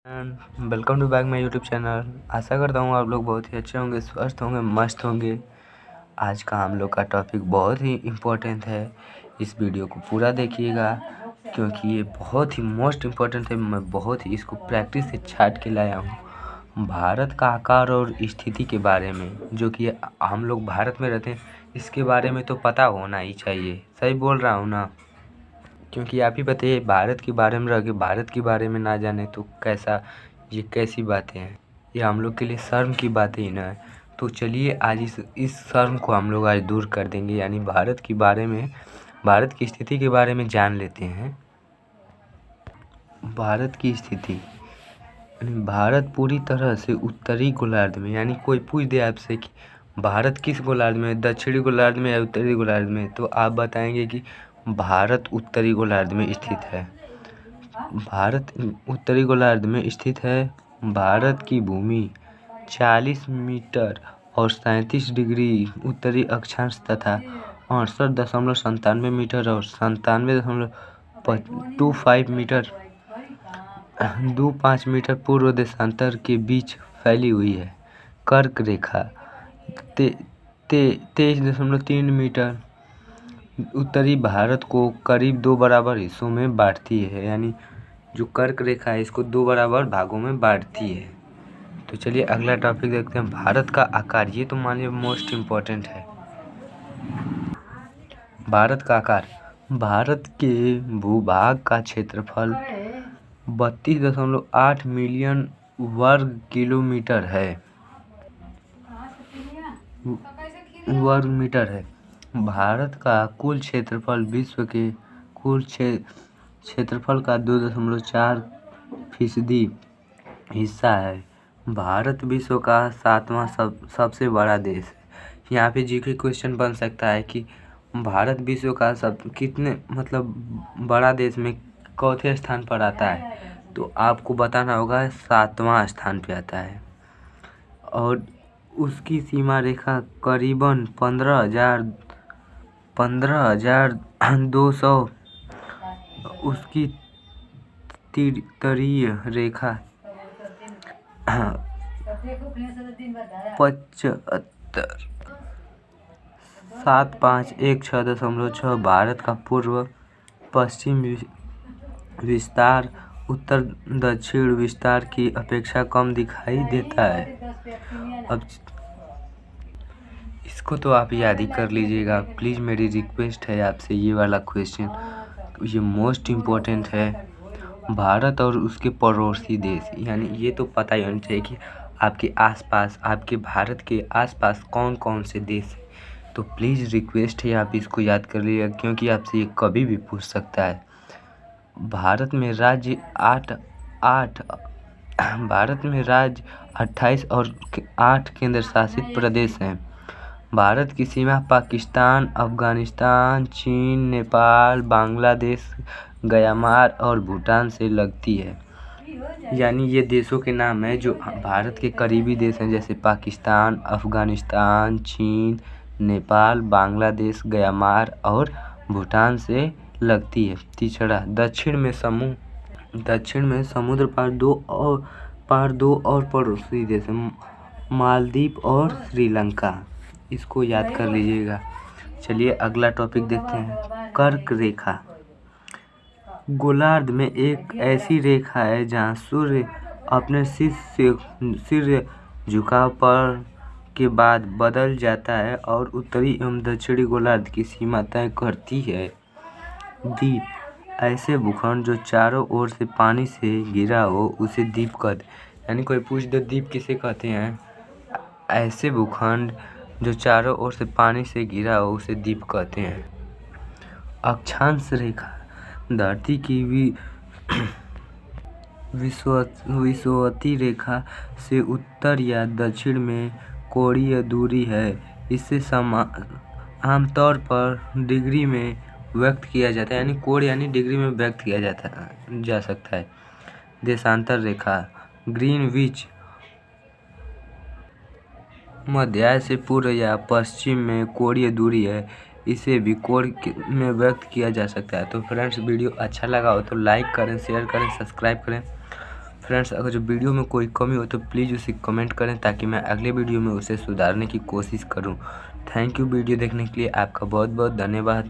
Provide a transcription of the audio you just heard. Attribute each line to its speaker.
Speaker 1: And welcome to back my YouTube channel. आशा करता हूँ आप लोग बहुत ही अच्छे होंगे, स्वस्थ होंगे, मस्त होंगे। आज का हम लोग का टॉपिक बहुत ही इम्पोर्टेंट है। इस वीडियो को पूरा देखिएगा क्योंकि ये बहुत ही मोस्ट इम्पोर्टेंट है। मैं बहुत ही इसको प्रैक्टिस से छाट के लाया हूँ। भारत का आकार और स्थिति के बारे में, जो कि हम लोग भारत में रहते हैं, इसके बारे में तो पता होना ही चाहिए। सही बोल रहा हूँ ना? क्योंकि आप ही बताइए, भारत के बारे में रह के भारत के बारे में ना जाने तो कैसा, ये कैसी बातें हैं? ये हम लोग के लिए शर्म की बातें ही ना है। तो चलिए आज इस शर्म को हम लोग आज दूर कर देंगे, यानी भारत के बारे में, भारत की स्थिति के बारे में जान लेते हैं। भारत की स्थिति, भारत पूरी तरह से उत्तरी गोलार्ध में, यानी कोई पूछ दे आपसे कि भारत किस गोलार्ध में, दक्षिणी गोलार्ध में या उत्तरी गोलार्ध में, तो आप बताएंगे कि भारत उत्तरी गोलार्ध में स्थित है। भारत उत्तरी गोलार्ध में स्थित है। भारत की भूमि 40 मीटर और 37 डिग्री उत्तरी अक्षांश तथा 68.97 मीटर और 97.25 मीटर 25 मीटर पूर्व देशांतर के बीच फैली हुई है। कर्क रेखा 23.3 मीटर उत्तरी भारत को करीब 2 बराबर हिस्सों में बांटती है, यानी जो कर्क रेखा है इसको 2 बराबर भागों में बांटती है। तो चलिए अगला टॉपिक देखते हैं, भारत का आकार। ये तो मान लीजिए मोस्ट इम्पोर्टेंट है। भारत का आकार, भारत के भूभाग का क्षेत्रफल 32.8 मिलियन वर्ग किलोमीटर है, भारत का कुल क्षेत्रफल विश्व के कुल क्षेत्रफल का 2.4% हिस्सा है। भारत विश्व का 7वां सबसे बड़ा देश है। यहाँ पे जीके क्वेश्चन बन सकता है कि भारत विश्व का कितने बड़ा देश में चौथे स्थान पर आता है, तो आपको बताना होगा 7वां स्थान पे आता है। और उसकी सीमा रेखा करीबन 15,200, उसकी तटीय रेखा 75,751.6 भारत का पूर्व पश्चिम विस्तार उत्तर दक्षिण विस्तार की अपेक्षा कम दिखाई देता है। अब इसको तो आप याद ही कर लीजिएगा। प्लीज़ मेरी रिक्वेस्ट है आपसे, ये वाला क्वेश्चन ये मोस्ट इम्पोर्टेंट है। भारत और उसके पड़ोसी देश, यानी ये तो पता ही होना चाहिए कि आपके आसपास, आपके भारत के आसपास कौन कौन से देश हैं। तो प्लीज़ रिक्वेस्ट है आप इसको याद कर लीजिएगा, क्योंकि आपसे ये कभी भी पूछ सकता है। भारत में राज्य 28 और 8 केंद्र शासित प्रदेश हैं। भारत की सीमा पाकिस्तान, अफगानिस्तान, चीन, नेपाल, बांग्लादेश, म्यांमार और भूटान से लगती है। यानी ये देशों के नाम हैं जो भारत के करीबी देश हैं, जैसे पाकिस्तान, अफगानिस्तान, चीन, नेपाल, बांग्लादेश, म्यांमार और भूटान से लगती है। तीसरा, दक्षिण में समुद्र पार दो और पड़ोसी देश हैं, मालदीव और श्रीलंका। इसको याद कर लीजिएगा। चलिए अगला टॉपिक देखते हैं, कर्क रेखा। गोलार्ध में एक ऐसी रेखा है जहां सूर्य अपने शीर्ष झुकाव पर के बाद बदल जाता है और उत्तरी एवं दक्षिणी गोलार्ध की सीमा तय करती है। द्वीप, ऐसे भूखंड जो चारों ओर से पानी से घिरा हो उसे द्वीप कहते हैं। यानी कोई पूछ दो द्वीप किसे कहते हैं, ऐसे भूखंड जो चारों ओर से पानी से घिरा हो उसे द्वीप कहते हैं। अक्षांश रेखा, धरती की विषुवतीय रेखा से उत्तर या दक्षिण में कोणीय दूरी है। इसे आमतौर पर डिग्री में व्यक्त किया जाता है, यानी कोण यानी डिग्री में व्यक्त किया जा सकता है। देशांतर रेखा, ग्रीनविच मध्य से पूर्व या पश्चिम में कोणीय दूरी है, इसे भी कोण में व्यक्त किया जा सकता है। तो फ्रेंड्स, वीडियो अच्छा लगा हो तो लाइक करें, शेयर करें, सब्सक्राइब करें। फ्रेंड्स, अगर जो वीडियो में कोई कमी हो तो प्लीज़ उसे कमेंट करें ताकि मैं अगले वीडियो में उसे सुधारने की कोशिश करूं। थैंक यू वीडियो देखने के लिए, आपका बहुत बहुत धन्यवाद।